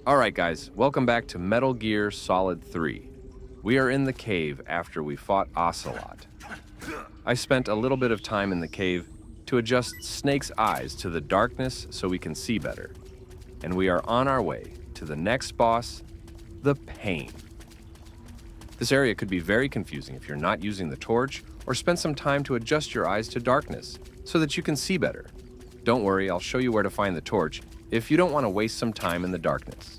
Alright guys, welcome back to Metal Gear Solid 3. We are in the cave after we fought Ocelot. I spent a little bit of time in the cave to adjust Snake's eyes to the darkness so we can see better. And we are on our way to the next boss, the Pain. This area could be very confusing if you're not using the torch or spend some time to adjust your eyes to darkness so that you can see better. Don't worry, I'll show you where to find the torch if you don't want to waste some time in the darkness.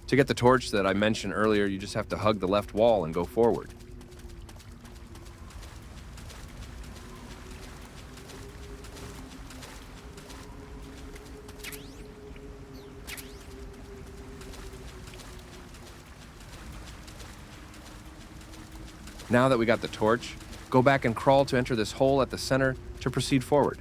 To get the torch that I mentioned earlier, you just have to hug the left wall and go forward. Now that we got the torch, go back and crawl to enter this hole at the center to proceed forward.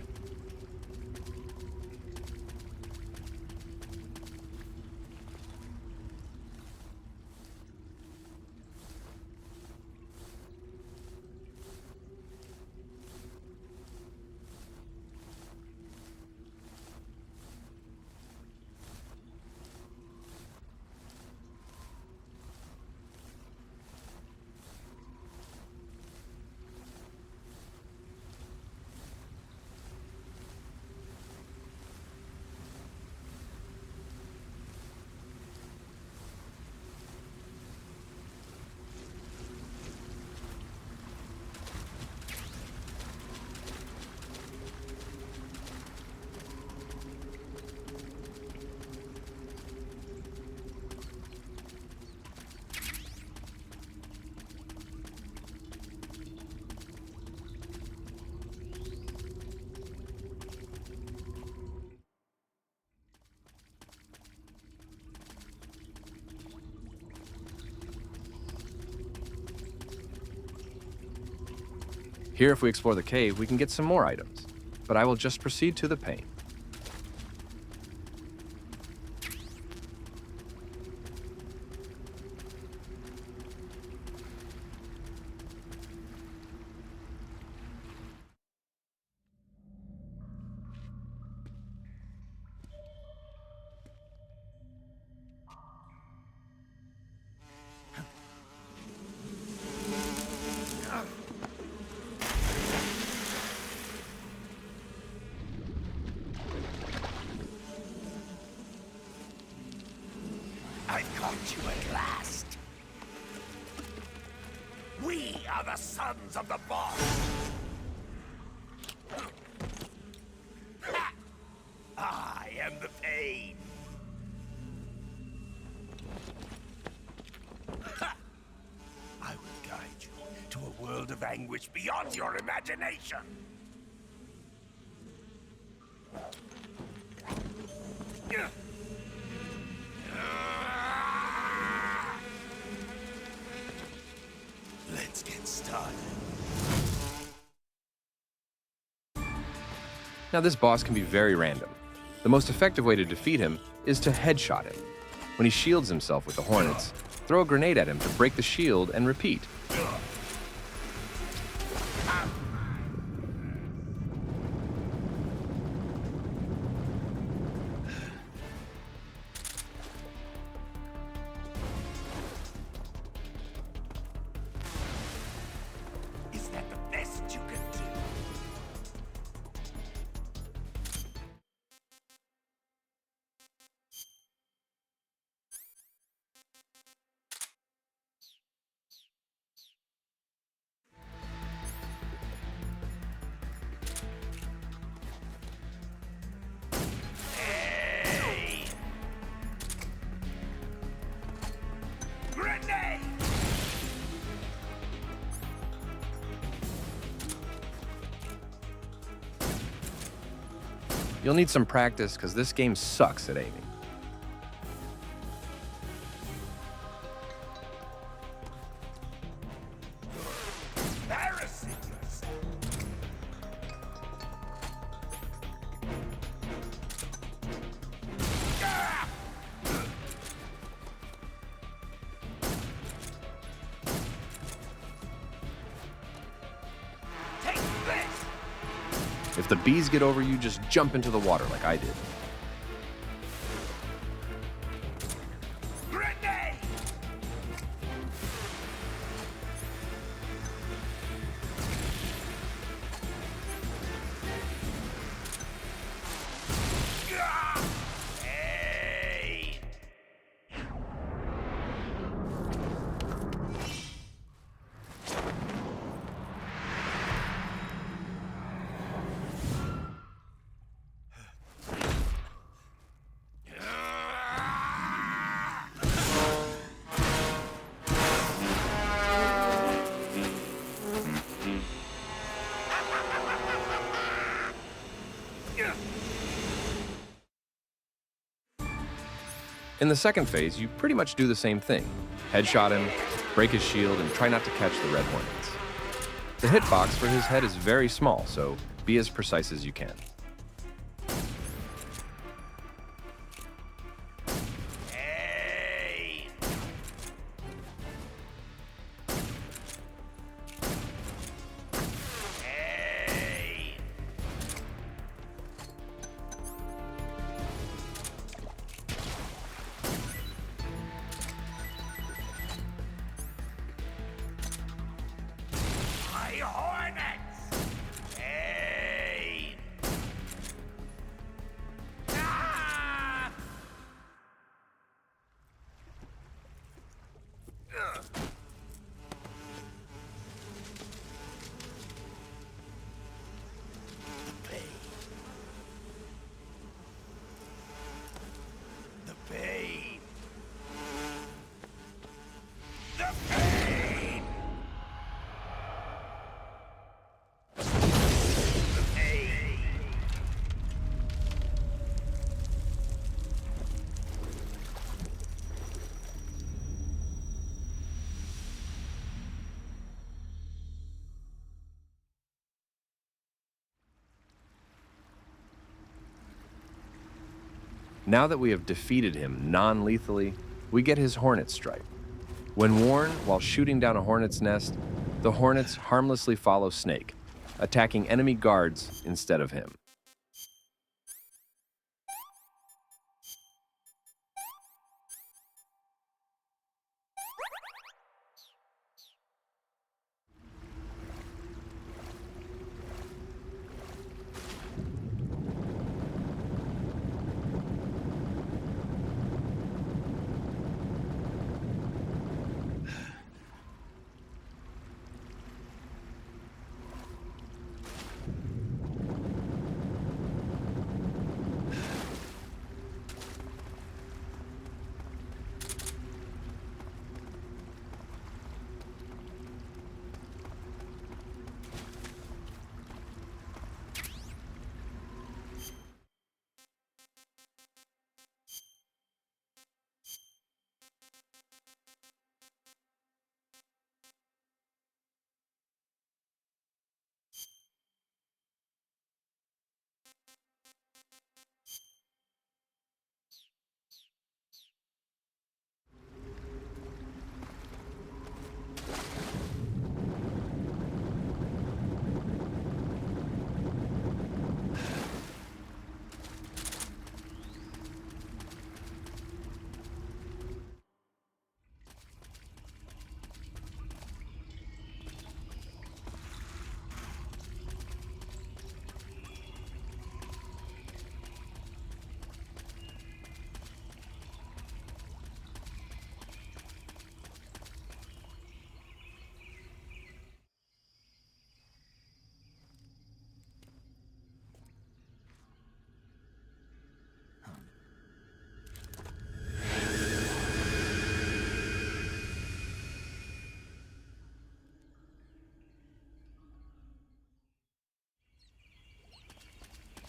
Here, if we explore the cave, we can get some more items, but I will just proceed to the Pain. I've caught you at last. We are the sons of the boss. Ha! I am the Pain. Ha! I will guide you to a world of anguish beyond your imagination. Let's get started. Now this boss can be very random. The most effective way to defeat him is to headshot him. When he shields himself with the hornets, throw a grenade at him to break the shield and repeat. Is that the best you can do? Hey! Grenade! You'll need some practice because this game sucks at aiming. Parachute! If the bees get over you, just jump into the water like I did. Grenade! Hey! In the second phase, you pretty much do the same thing. Headshot him, break his shield, and try not to catch the red hornets. The hitbox for his head is very small, so be as precise as you can. Hey! Hey! My hornets! Hey! Ah! Ugh. The pain. The pain. The pain. The pain. Now that we have defeated him non-lethally, we get his hornet stripe. When worn while shooting down a hornet's nest, the hornets harmlessly follow Snake, attacking enemy guards instead of him.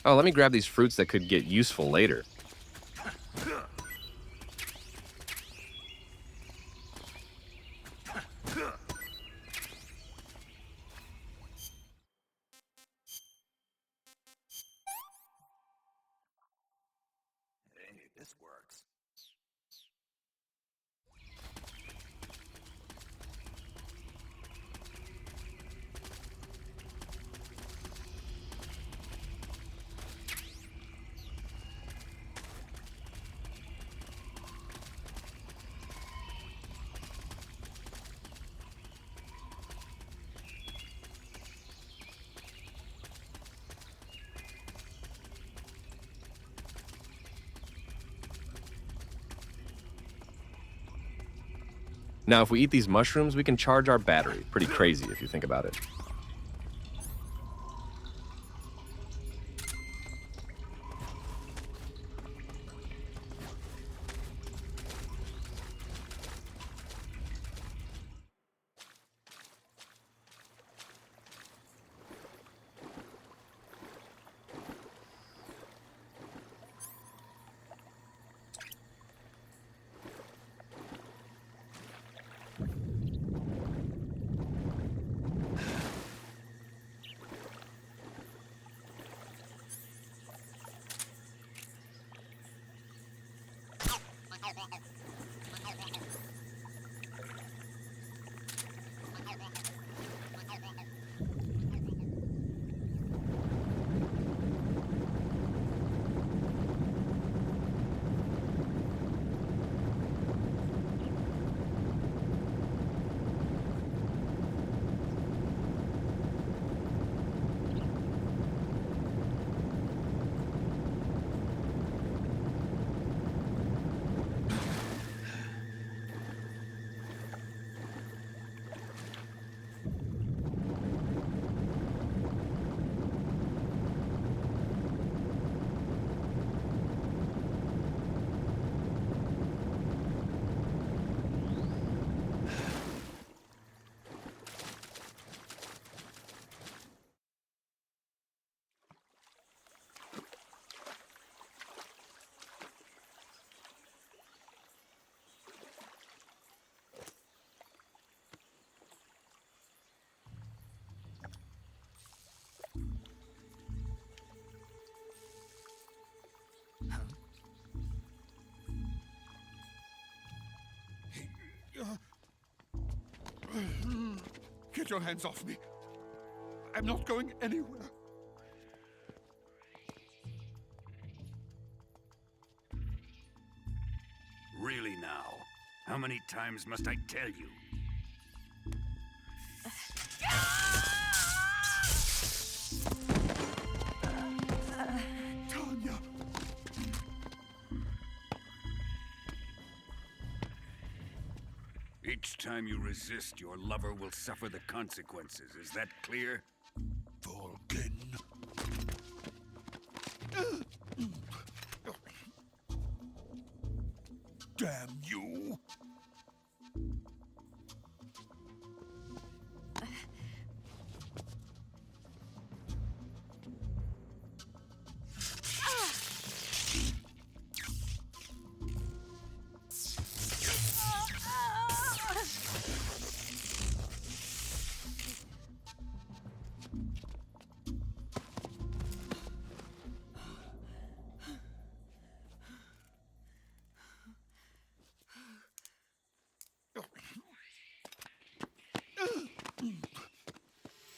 Oh, let me grab these fruits that could get useful later. Hey, this works. Now, if we eat these mushrooms, we can charge our battery. Pretty crazy if you think about it. Get your hands off me. I'm not going anywhere. Really now? How many times must I tell you? Tanya! Each time you resist, your lover will suffer the consequences. Is that clear? Vulcan. Damn you!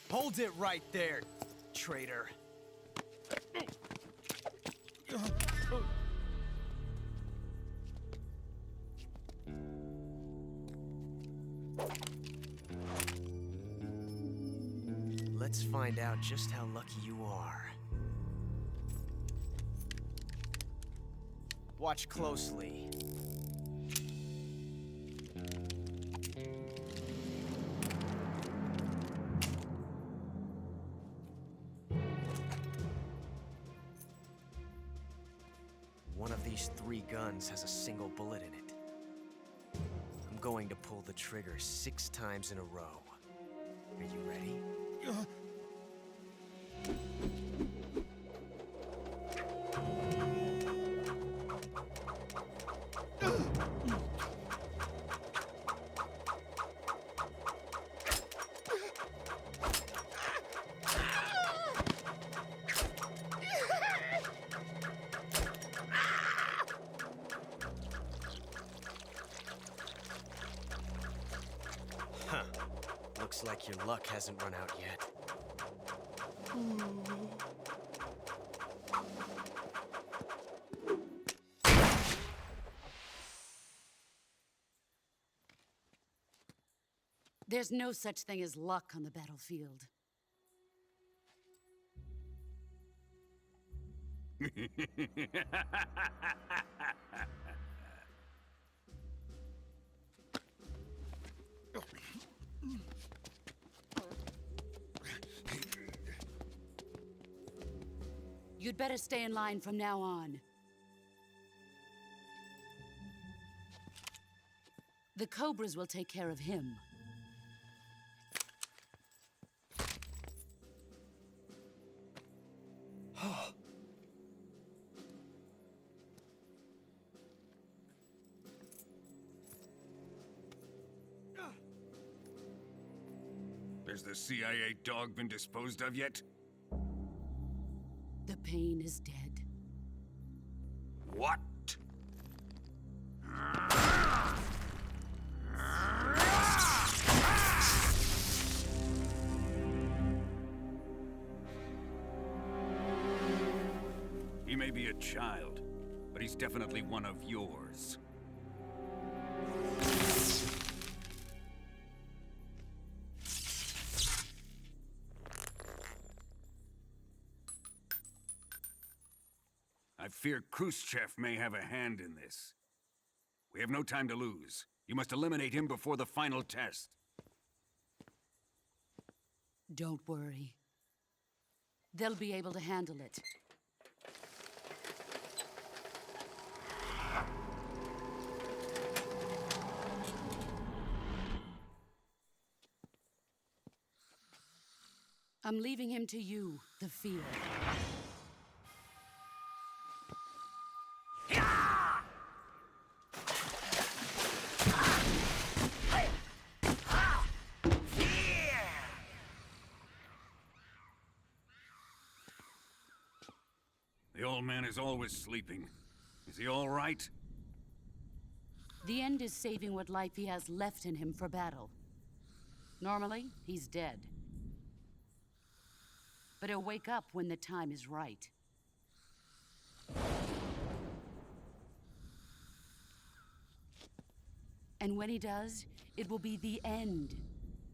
Hold it right there, traitor. Let's find out just how lucky you are. Watch closely. One of these 3 guns has a single bullet in it. I'm going to pull the trigger 6 times in a row. Are you ready? Huh. Looks like your luck hasn't run out yet. There's no such thing as luck on the battlefield. You'd better stay in line from now on. The Cobras will take care of him. Has the CIA dog been disposed of yet? The pain is dead. What? He may be a child, but he's definitely one of yours. I fear Khrushchev may have a hand in this. We have no time to lose. You must eliminate him before the final test. Don't worry. They'll be able to handle it. I'm leaving him to you, the field. The old man is always sleeping. Is he all right? The end is saving what life he has left in him for battle. Normally, he's dead. But he'll wake up when the time is right. And when he does, it will be the end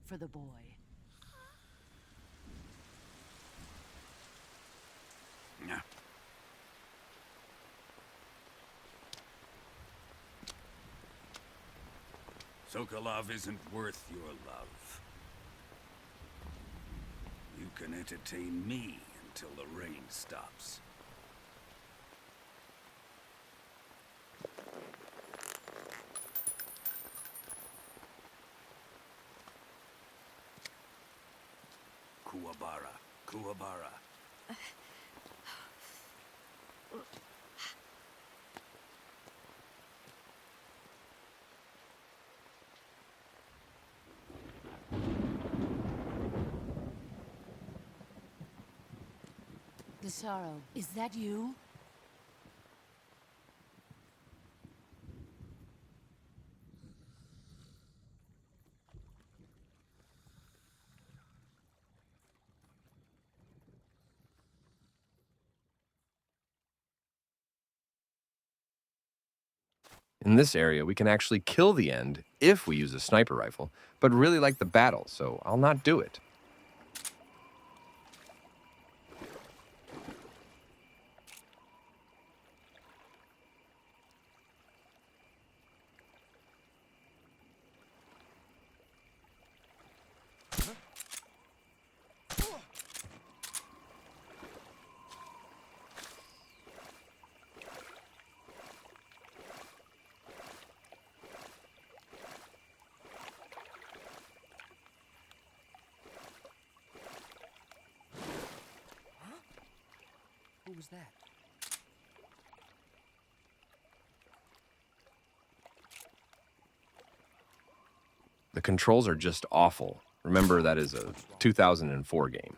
for the boy. Yeah. Sokolov isn't worth your love. You can entertain me until the rain stops. Kuwabara, Kuwabara. The sorrow, is that you? In this area, we can actually kill the end if we use a sniper rifle, but really like the battle, so I'll not do it. Who was that? The controls are just awful. Remember, that is a 2004 game.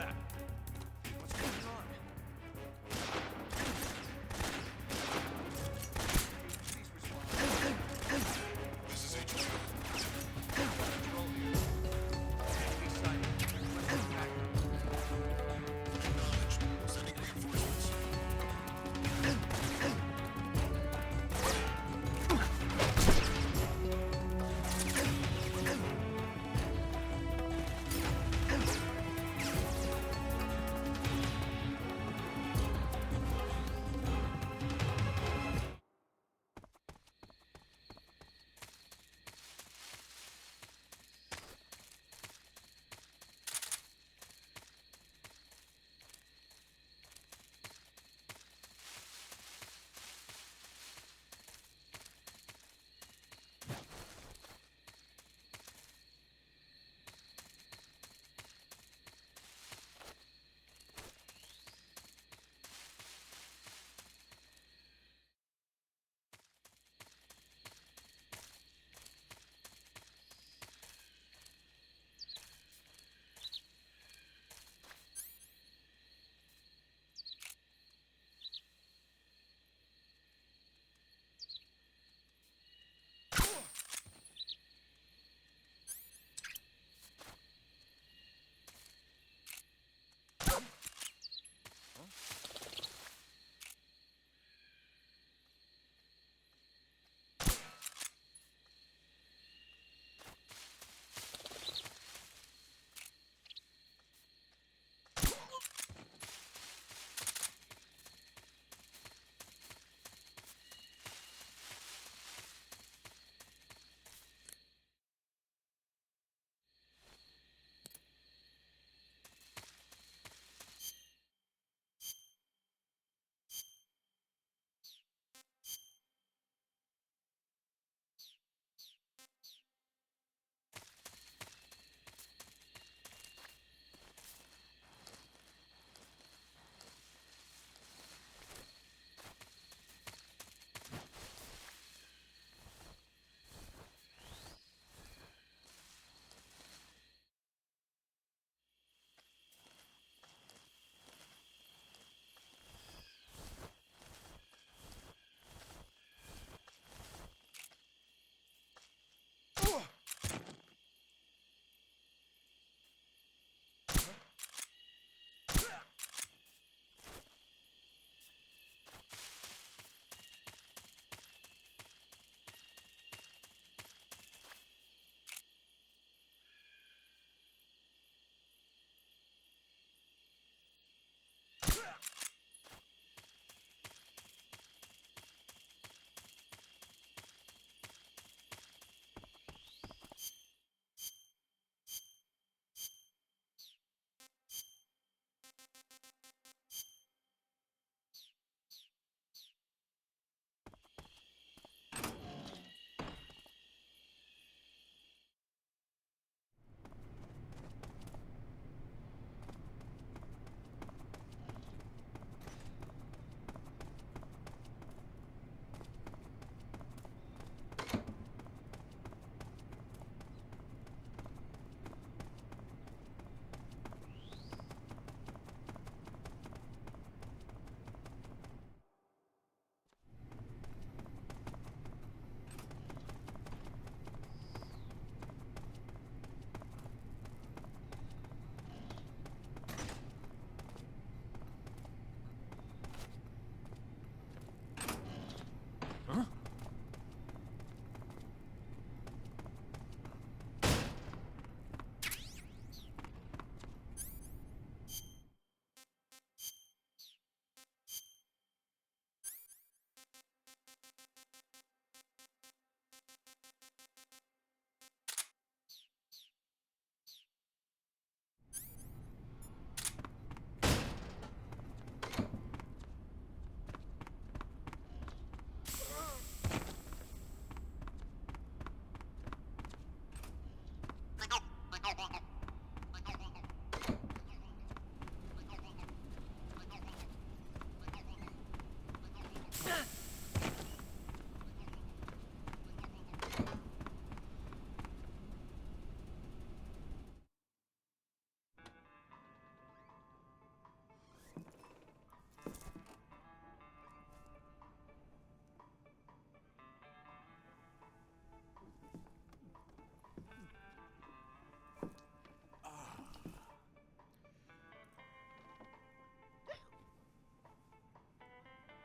that? What's going on? This is HQ. Control here. Enemy sighted. Requesting backup. Acknowledged. Sending reinforcements.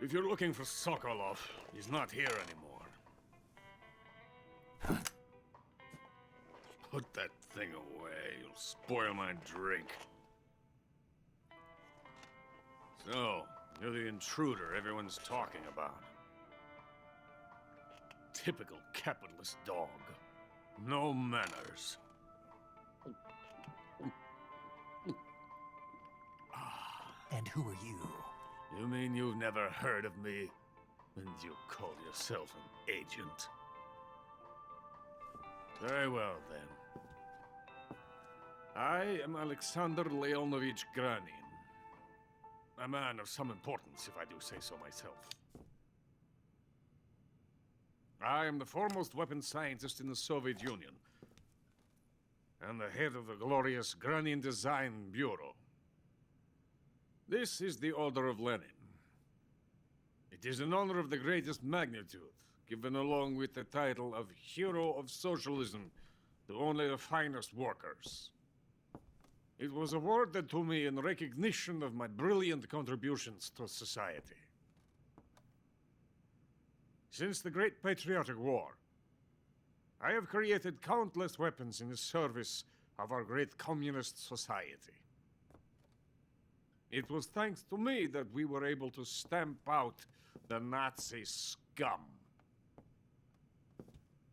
If you're looking for Sokolov, he's not here anymore. Put that thing away. You'll spoil my drink. So, you're the intruder everyone's talking about. Typical capitalist dog. No manners. And who are you? You mean you've never heard of me? And you call yourself an agent? Very well, then. I am Alexander Leonovich Granin. A man of some importance, if I do say so myself. I am the foremost weapons scientist in the Soviet Union, and the head of the glorious Granin Design Bureau. This is the Order of Lenin. It is an honor of the greatest magnitude, given along with the title of Hero of Socialism to only the finest workers. It was awarded to me in recognition of my brilliant contributions to society. Since the Great Patriotic War, I have created countless weapons in the service of our great communist society. It was thanks to me that we were able to stamp out the Nazi scum.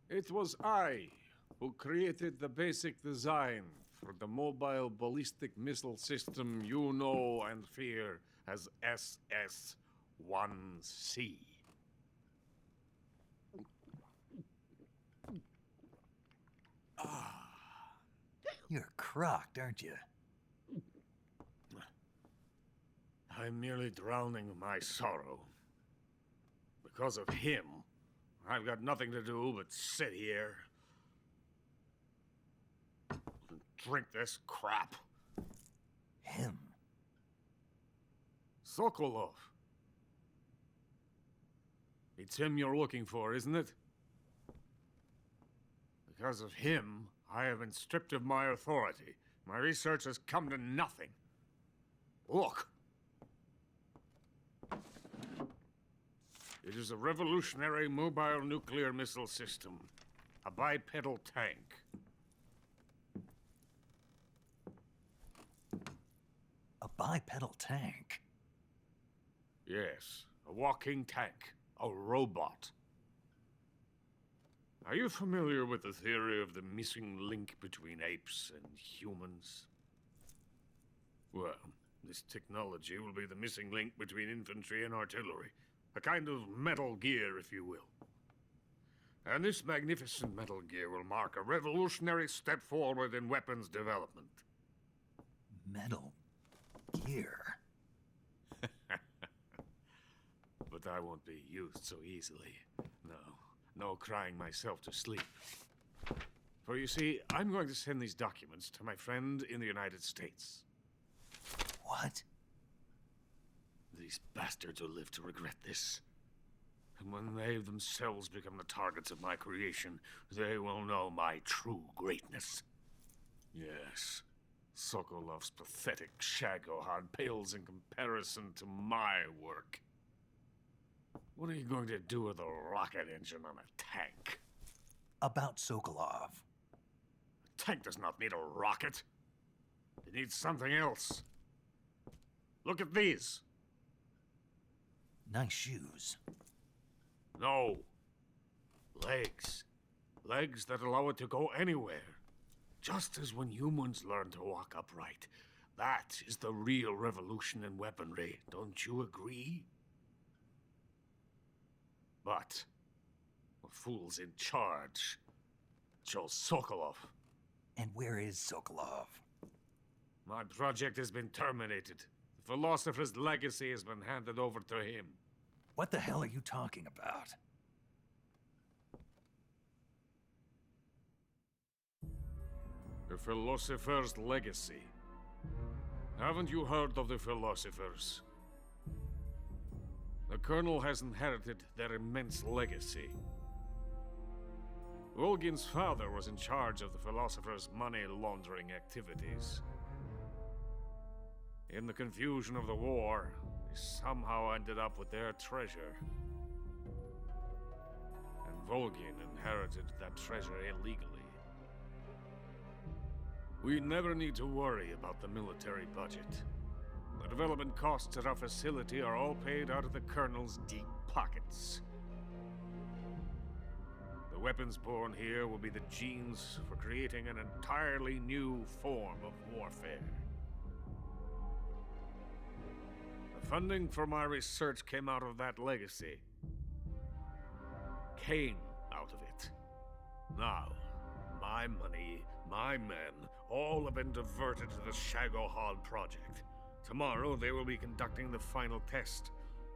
It was I who created the basic design for the mobile ballistic missile system you know and fear as SS-1C. You're crocked, aren't you? I'm merely drowning my sorrow. Because of him, I've got nothing to do but sit here and drink this crap. Him? Sokolov. It's him you're looking for, isn't it? Because of him, I have been stripped of my authority. My research has come to nothing. Look. It is a revolutionary mobile nuclear missile system. A bipedal tank. A bipedal tank? Yes, a walking tank. A robot. Are you familiar with the theory of the missing link between apes and humans? Well, this technology will be the missing link between infantry and artillery. A kind of Metal Gear, if you will. And this magnificent Metal Gear will mark a revolutionary step forward in weapons development. Metal Gear? But I won't be used so easily. No crying myself to sleep. For you see, I'm going to send these documents to my friend in the United States. What? These bastards will live to regret this. And when they themselves become the targets of my creation, they will know my true greatness. Yes, Sokolov's pathetic Shagohod pales in comparison to my work. What are you going to do with a rocket engine on a tank? About Sokolov. A tank does not need a rocket. It needs something else. Look at these. Nice shoes. No. Legs. Legs that allow it to go anywhere. Just as when humans learn to walk upright. That is the real revolution in weaponry. Don't you agree? But the fool's in charge. Chose Sokolov. And where is Sokolov? My project has been terminated. The philosopher's legacy has been handed over to him. What the hell are you talking about? The philosopher's legacy. Haven't you heard of the philosophers? The Colonel has inherited their immense legacy. Volgin's father was in charge of the philosophers' money laundering activities. In the confusion of the war, They somehow ended up with their treasure. And Volgin inherited that treasure illegally. We never need to worry about the military budget. The development costs at our facility are all paid out of the Colonel's deep pockets. The weapons born here will be the genes for creating an entirely new form of warfare. The funding for my research came out of that legacy. Came out of it. Now, my money, my men, all have been diverted to the Shagohod project. Tomorrow they will be conducting the final test,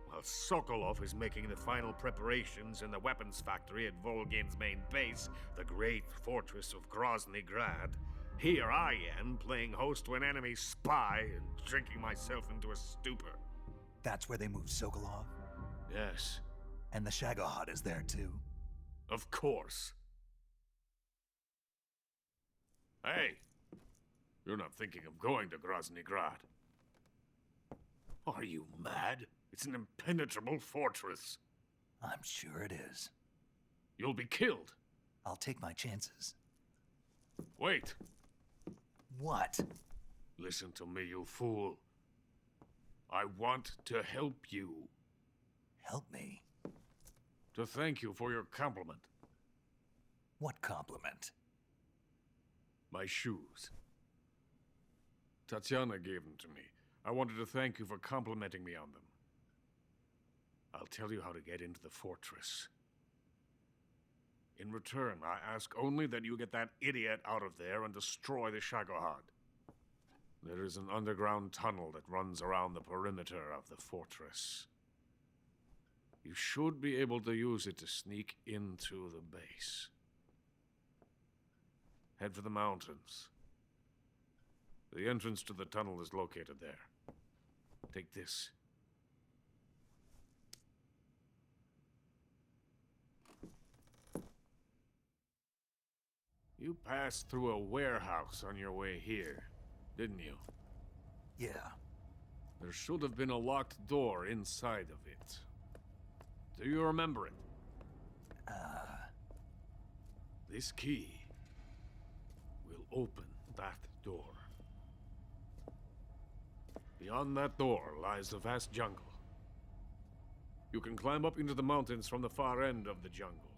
while Sokolov is making the final preparations in the weapons factory at Volgin's main base, the great fortress of Grozny Grad. Here I am, playing host to an enemy spy and drinking myself into a stupor. That's where they moved Sokolov? Yes, And the Shagohod is there too? of course. Hey! You're not thinking of going to Grozny Grad. Are you mad? It's an impenetrable fortress. I'm sure it is. You'll be killed. I'll take my chances. Wait. What? Listen to me, you fool. I want to help you. Help me? To thank you for your compliment. What compliment? My shoes. Tatiana gave them to me. I wanted to thank you for complimenting me on them. I'll tell you how to get into the fortress. In return, I ask only that you get that idiot out of there and destroy the Shagohod. There is an underground tunnel that runs around the perimeter of the fortress. You should be able to use it to sneak into the base. Head for the mountains. The entrance to the tunnel is located there. Take this. You passed through a warehouse on your way here, didn't you? Yeah. There should have been a locked door inside of it. Do you remember it? This key will open that door. Beyond that door lies the vast jungle. You can climb up into the mountains from the far end of the jungle.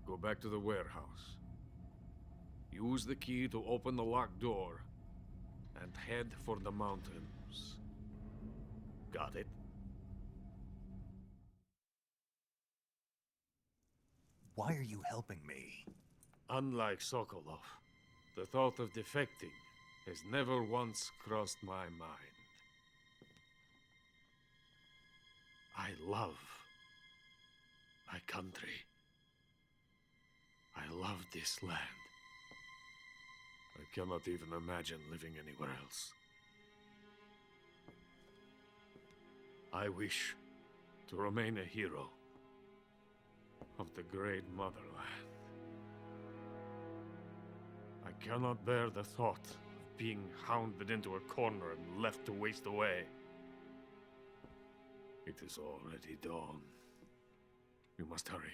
Go back to the warehouse. Use the key to open the locked door and head for the mountains. Got it? Why are you helping me? Unlike Sokolov, the thought of defecting has never once crossed my mind. I love my country. I love this land. I cannot even imagine living anywhere else. I wish to remain a hero of the great motherland. I cannot bear the thought of being hounded into a corner and left to waste away. It is already dawn. You must hurry.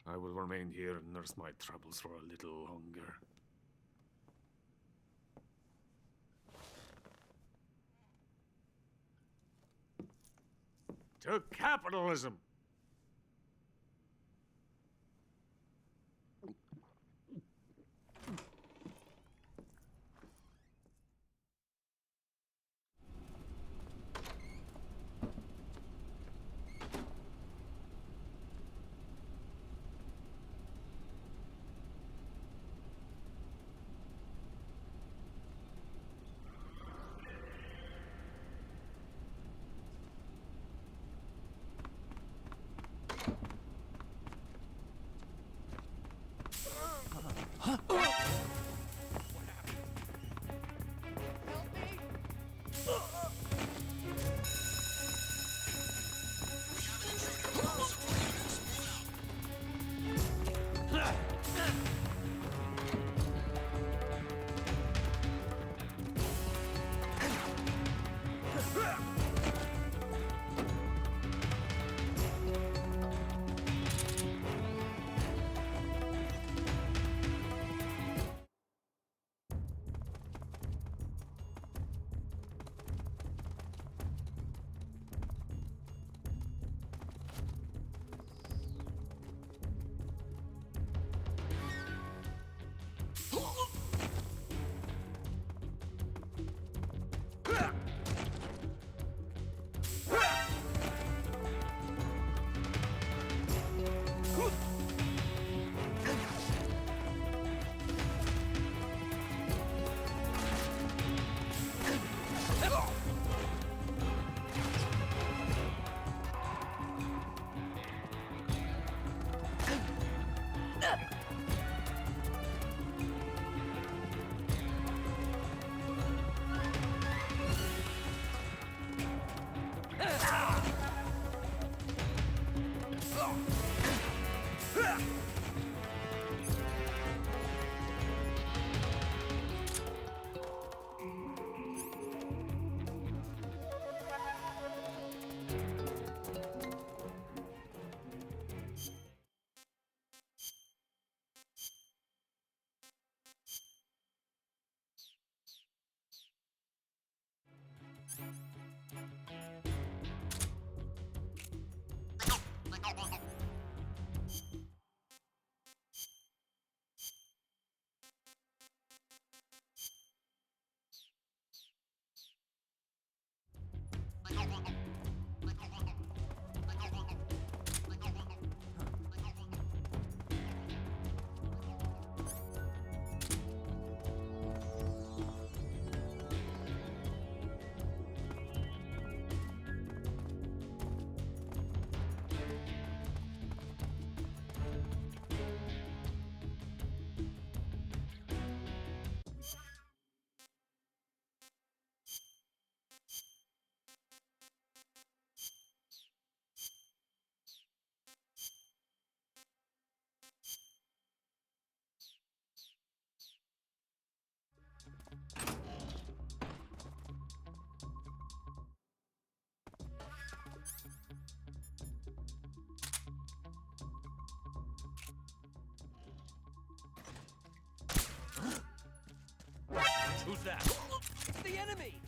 I will remain here and nurse my troubles for a little longer. To capitalism! Who's that? It's the enemy!